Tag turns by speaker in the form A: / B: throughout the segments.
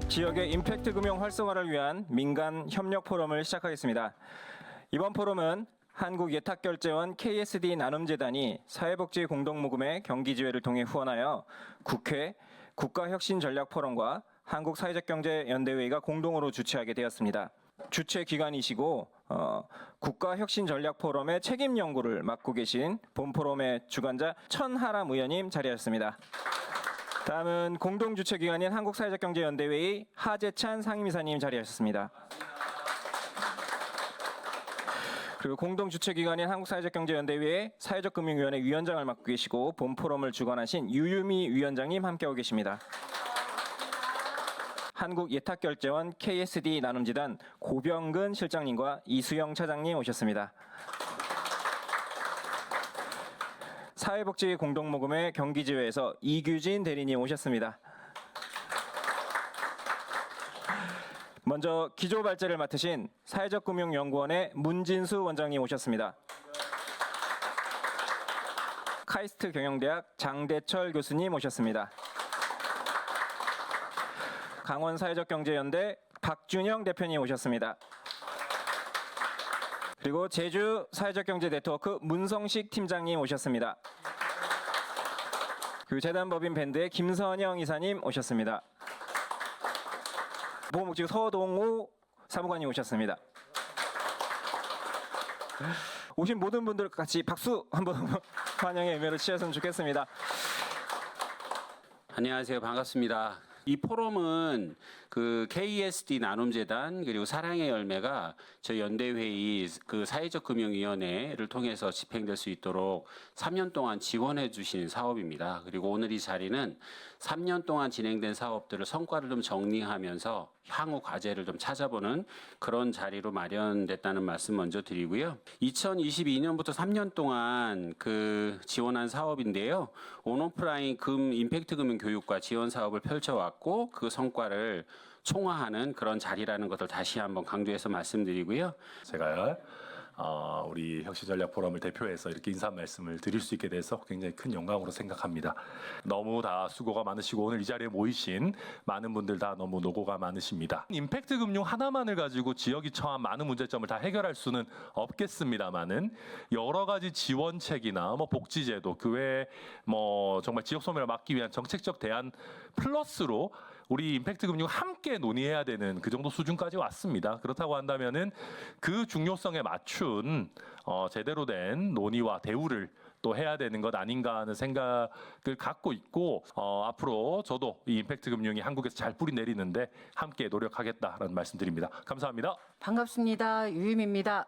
A: 지역의 임팩트 금융 활성화를 위한 민간 협력 포럼을 시작하겠습니다. 이번 포럼은 한국예탁결제원 KSD 나눔재단이 사회복지 공동모금의 경기지회를 통해 후원하여 국회 국가혁신전략포럼과 한국사회적경제연대회의가 공동으로 주최하게 되었습니다. 주최 기관이시고 국가혁신전략포럼의 책임연구를 맡고 계신 본포럼의 주관자 천하람 의원님 자리하셨습니다. 다음은 공동주최기관인 한국사회적경제연대회의 하재찬 상임이사님 자리하셨습니다. 그리고 공동주최기관인 한국사회적경제연대회의 사회적금융위원회 위원장을 맡고 계시고 본포럼을 주관하신 유유미 위원장님 함께하고 계십니다. 한국예탁결제원 KSD 나눔재단 고병근 실장님과 이수영 차장님 오셨습니다. 사회복지 공동모금의 경기지회에서 이규진 대리님 오셨습니다. 먼저 기조발제를 맡으신 사회적금융연구원의 문진수 원장님 오셨습니다. 카이스트 경영대학 장대철 교수님 오셨습니다. 강원사회적경제연대 박준영 대표님 오셨습니다. 그리고 제주 사회적경제 네트워크 문성식 팀장님 오셨습니다. 그리고 재단법인 밴드의 김선영 이사님 오셨습니다. 보호목지구 서동우 사무관님 오셨습니다. 오신 모든 분들 같이 박수 한번 환영의 의미로 치셨으면 좋겠습니다.
B: 안녕하세요. 반갑습니다. 이 포럼은 그 KSD 나눔재단 그리고 사랑의 열매가 저희 연대회의 그 사회적금융위원회를 통해서 집행될 수 있도록 3년 동안 지원해 주신 사업입니다. 그리고 오늘 이 자리는 3년 동안 진행된 사업들을 성과를 좀 정리하면서 향후 과제를 좀 찾아보는 그런 자리로 마련됐다는 말씀 먼저 드리고요. 2022년부터 3년 동안 그 지원한 사업인데요. 온오프라인 임팩트 금융 교육과 지원 사업을 펼쳐왔고 그 성과를 총화하는 그런 자리라는 것을 다시 한번 강조해서 말씀드리고요.
C: 제가 우리 혁신전략포럼을 대표해서 이렇게 인사 말씀을 드릴 수 있게 돼서 굉장히 큰 영광으로 생각합니다. 너무 다 수고가 많으시고 오늘 이 자리에 모이신 많은 분들 다 너무 노고가 많으십니다. 임팩트 금융 하나만을 가지고 지역이 처한 많은 문제점을 다 해결할 수는 없겠습니다만은 여러 가지 지원책이나 복지제도 그 외에 정말 지역 소멸을 막기 위한 정책적 대안 플러스로 우리 임팩트 금융 함께 논의해야 되는 그 정도 수준까지 왔습니다. 그렇다고 한다면은 그 중요성에 맞춘 제대로 된 논의와 대우를 또 해야 되는 것 아닌가 하는 생각을 갖고 있고 앞으로 저도 이 임팩트 금융이 한국에서 잘 뿌리 내리는데 함께 노력하겠다라는 말씀드립니다. 감사합니다.
D: 반갑습니다. 유임입니다.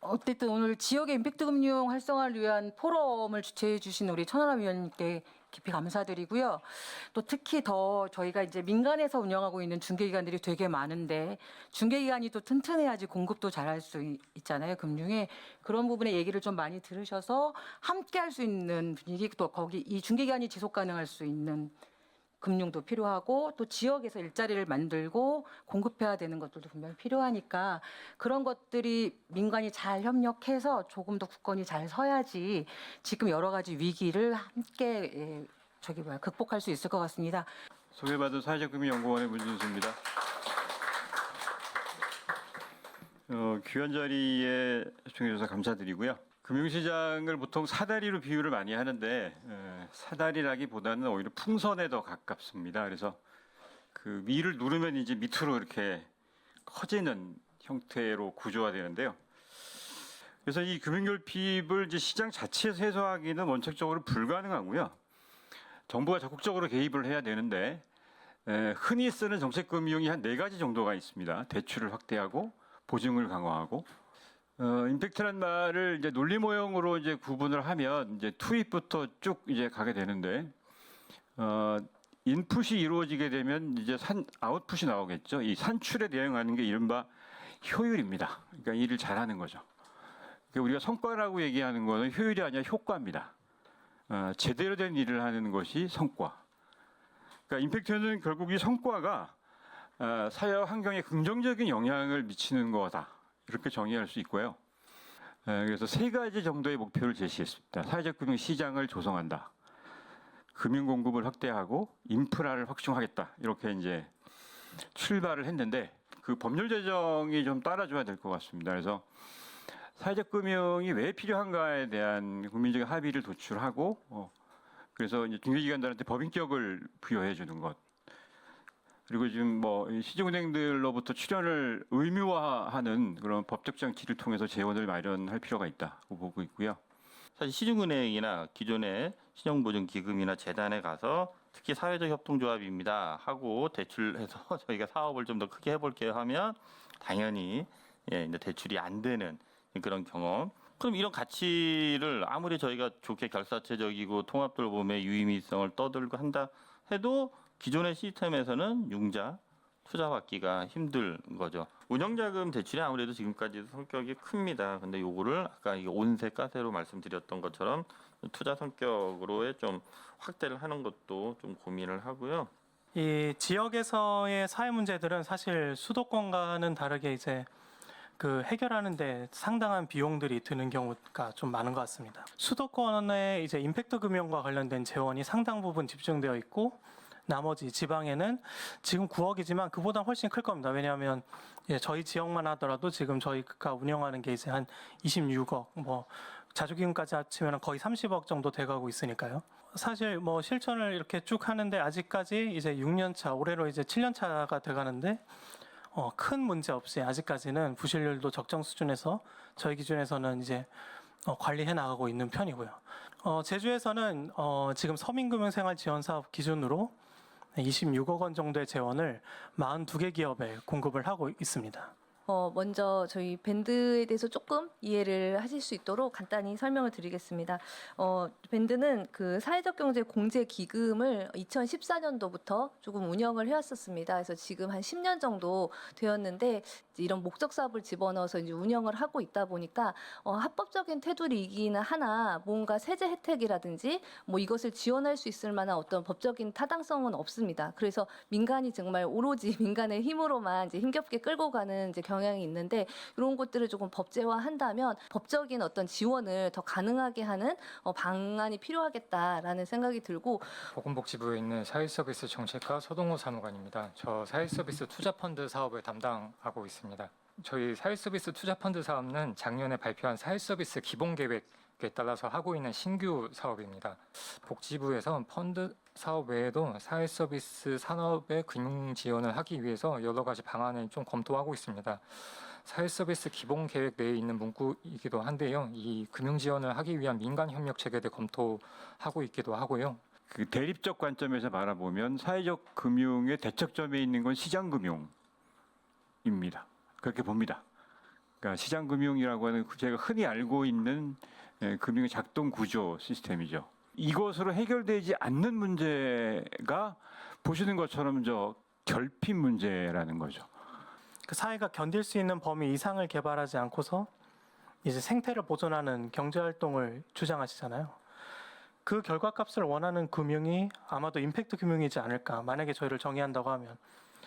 D: 어쨌든 오늘 지역의 임팩트 금융 활성화를 위한 포럼을 주최해 주신 우리 천하람 위원님께 깊이 감사드리고요. 또 특히 더 저희가 이제 민간에서 운영하고 있는 중개기관들이 되게 많은데 중개기관이 또 튼튼해야지 공급도 잘할 수 있잖아요. 금융에. 그런 부분에 얘기를 좀 많이 들으셔서 함께 할 수 있는 분위기 또 거기 이 중개기관이 지속 가능할 수 있는 금융도 필요하고 또 지역에서 일자리를 만들고 공급해야 되는 것들도 분명히 필요하니까 그런 것들이 민간이 잘 협력해서 조금 더 굳건히 잘 서야지 지금 여러 가지 위기를 함께 극복할 수 있을 것 같습니다.
E: 소개받은 사회적금융연구원의 문진수입니다. 귀한 자리에 초청해 주셔서 감사드리고요. 금융시장을 보통 사다리로 비유를 많이 하는데 사다리라기보다는 오히려 풍선에 더 가깝습니다. 그래서 그 위를 누르면 이제 밑으로 이렇게 커지는 형태로 구조화되는데요. 그래서 이 금융결핍을 이제 시장 자체에서 해소하기는 원칙적으로 불가능하고요. 정부가 적극적으로 개입을 해야 되는데 흔히 쓰는 정책금융이 한 4가지 정도가 있습니다. 대출을 확대하고 보증을 강화하고 임팩트란 말을 이제 논리 모형으로 이제 구분을 하면 이제 투입부터 쭉 이제 가게 되는데, 인풋이 이루어지게 되면 이제 아웃풋이 나오겠죠. 이 산출에 대응하는 게 이른바 효율입니다. 그러니까 일을 잘하는 거죠. 그러니까 우리가 성과라고 얘기하는 거는 효율이 아니라 효과입니다. 제대로 된 일을 하는 것이 성과. 그러니까 임팩트는 결국 이 성과가 사회와 환경에 긍정적인 영향을 미치는 거다. 이렇게 정의할 수 있고요. 그래서 3가지 정도의 목표를 제시했습니다. 사회적 금융 시장을 조성한다. 금융 공급을 확대하고 인프라를 확충하겠다. 이렇게 이제 출발을 했는데 그 법률 제정이 좀 따라줘야 될 것 같습니다. 그래서 사회적 금융이 왜 필요한가에 대한 국민적인 합의를 도출하고 그래서 이제 중개기관들한테 법인격을 부여해 주는 것. 그리고 지금 뭐 시중은행들로부터 출연을 의무화하는 그런 법적 장치를 통해서 재원을 마련할 필요가 있다고 보고 있고요.
F: 사실 시중은행이나 기존의 신용보증기금이나 재단에 가서 특히 사회적 협동조합입니다 하고 대출해서 저희가 사업을 좀 더 크게 해볼게요 하면 당연히 이제 대출이 안 되는 그런 경험. 그럼 이런 가치를 아무리 저희가 좋게 결사체적이고 통합돌봄의 유의미성을 떠들고 한다 해도 기존의 시스템에서는 융자 투자받기가 힘든 거죠. 운영자금 대출이 아무래도 지금까지 성격이 큽니다. 근데 요거를 아까 이 온세 가세로 말씀드렸던 것처럼 투자 성격으로의 좀 확대를 하는 것도 좀 고민을 하고요.
G: 이 지역에서의 사회 문제들은 사실 수도권과는 다르게 이제 그 해결하는데 상당한 비용들이 드는 경우가 좀 많은 것 같습니다. 수도권에 이제 임팩트 금융과 관련된 재원이 상당 부분 집중되어 있고 나머지 지방에는 지금 9억이지만 그보다 훨씬 클 겁니다. 왜냐하면 저희 지역만 하더라도 지금 저희가 운영하는 게 이제 한 26억, 뭐 자주기금까지 합치면 거의 30억 정도 돼가고 있으니까요. 사실 뭐 실천을 이렇게 쭉 하는데 아직까지 이제 6년 차, 올해로 이제 7년 차가 돼가는데 큰 문제 없이 아직까지는 부실률도 적정 수준에서 저희 기준에서는 이제 관리해 나가고 있는 편이고요. 제주에서는 지금 서민금융생활지원사업 기준으로 26억 원 정도의 재원을 42개 기업에 공급을 하고 있습니다.
H: 먼저 저희 밴드에 대해서 조금 이해를 하실 수 있도록 간단히 설명을 드리겠습니다. 밴드는 그 사회적 경제 공제 기금을 2014년도부터 조금 운영을 해왔었습니다. 그래서 지금 한 10년 정도 되었는데 이런 목적 사업을 집어넣어서 이제 운영을 하고 있다 보니까 합법적인 테두리이기는 하나 뭔가 세제 혜택이라든지 뭐 이것을 지원할 수 있을 만한 어떤 법적인 타당성은 없습니다. 그래서 민간이 정말 오로지 민간의 힘으로만 이제 힘겹게 끌고 가는 이제 경향이 있는데 이런 것들을 조금 법제화한다면 법적인 어떤 지원을 더 가능하게 하는 방안이 필요하겠다라는 생각이 들고
I: 보건복지부에 있는 사회서비스 정책과 서동호 사무관입니다. 저 사회서비스 투자펀드 사업을 담당하고 있습니다. 저희 사회서비스 투자펀드 사업은 작년에 발표한 사회서비스 기본계획에 따라서 하고 있는 신규 사업입니다. 복지부에서 펀드 사업 외에도 사회서비스 산업의 금융 지원을 하기 위해서 여러 가지 방안을 좀 검토하고 있습니다. 사회서비스 기본계획 내에 있는 문구이기도 한데요. 이 금융 지원을 하기 위한 민간 협력 체계를 검토하고 있기도 하고요.
E: 그 대립적 관점에서 바라보면 사회적 금융의 대척점에 있는 건 시장금융입니다. 그렇게 봅니다. 그러니까 시장금융이라고 하는 제가 흔히 알고 있는 금융의 작동 구조 시스템이죠. 이것으로 해결되지 않는 문제가 보시는 것처럼 결핍 문제라는 거죠.
G: 그 사회가 견딜 수 있는 범위 이상을 개발하지 않고서 이제 생태를 보존하는 경제 활동을 주장하시잖아요. 그 결과값을 원하는 금융이 아마도 임팩트 금융이지 않을까. 만약에 저희를 정의한다고 하면.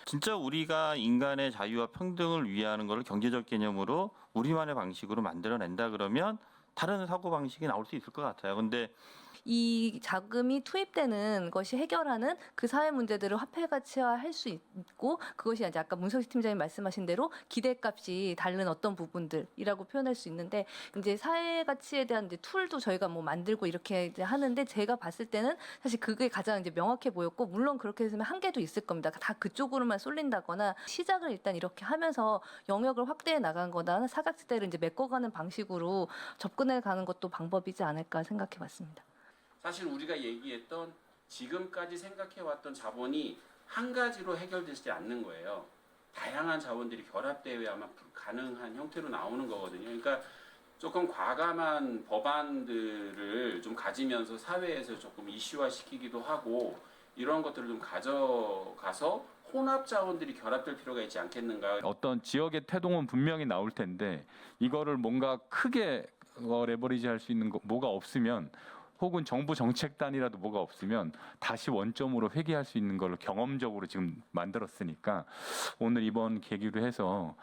F: 진짜 우리가 인간의 자유와 평등을 위하는 것을 경제적 개념으로 우리만의 방식으로 만들어낸다 그러면 다른 사고 방식이 나올 수 있을 것 같아요. 근데
H: 이 자금이 투입되는 것이 해결하는 그 사회 문제들을 화폐 가치화할 수 있고 그것이 이제 아까 문석희 팀장님 말씀하신 대로 기대값이 다른 어떤 부분들이라고 표현할 수 있는데 이제 사회 가치에 대한 이제 툴도 저희가 뭐 만들고 이렇게 이제 하는데 제가 봤을 때는 사실 그게 가장 이제 명확해 보였고 물론 그렇게 되면 한계도 있을 겁니다. 다 그쪽으로만 쏠린다거나 시작을 일단 이렇게 하면서 영역을 확대해 나간거나 사각지대를 이제 메꿔가는 방식으로 접근해 가는 것도 방법이지 않을까 생각해봤습니다.
B: 사실 우리가 얘기했던 지금까지 생각해왔던 자본이 한 가지로 해결되지 않는 거예요. 다양한 자본들이 결합되어야만 가능한 형태로 나오는 거거든요. 그러니까 조금 과감한 법안들을 좀 가지면서 사회에서 조금 이슈화시키기도 하고 이런 것들을 좀 가져가서 혼합 자원들이 결합될 필요가 있지 않겠는가.
J: 어떤 지역의 태동은 분명히 나올 텐데 이거를 뭔가 크게 레버리지 할 수 있는 거 뭐가 없으면 혹은 정부 정책단이라도 뭐가 없으면 다시 원점으로 회귀할 수 있는 걸 경험적으로 지금 만들었으니까 오늘 이번 계기로 해서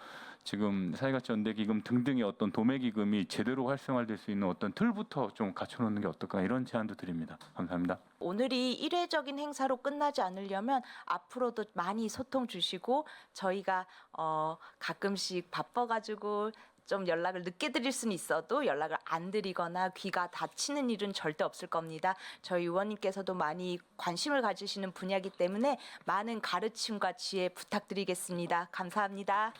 J: 지금 사회가치 연대기금 등등의 어떤 도매기금이 제대로 활성화될 수 있는 어떤 틀부터 좀 갖춰놓는 게 어떨까 이런 제안도 드립니다. 감사합니다.
K: 오늘이 일회적인 행사로 끝나지 않으려면 앞으로도 많이 소통 주시고 저희가 가끔씩 바빠가지고 좀 연락을 늦게 드릴 수는 있어도 연락을 안 드리거나 귀가 닫히는 일은 절대 없을 겁니다. 저희 의원님께서도 많이 관심을 가지시는 분야이기 때문에 많은 가르침과 지혜 부탁드리겠습니다. 감사합니다.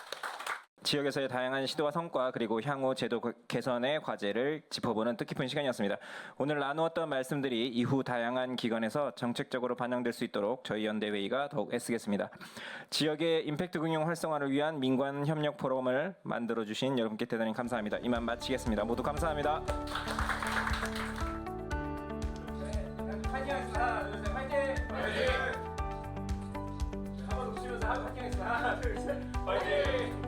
A: 지역에서의 다양한 시도와 성과 그리고 향후 제도 개선의 과제를 짚어보는 뜻깊은 시간이었습니다. 오늘 나누었던 말씀들이 이후 다양한 기관에서 정책적으로 반영될 수 있도록 저희 연대회의가 더욱 애쓰겠습니다. 지역의 임팩트 응용 활성화를 위한 민관 협력 포럼을 만들어주신 여러분께 대단히 감사합니다. 이만 마치겠습니다. 모두 감사합니다. 파이팅하겠습니다. 하나, 둘, 셋, 파이팅! 파이팅! 한번 웃으면서 파이팅하겠습니다. 하나, 둘, 셋, 파이팅!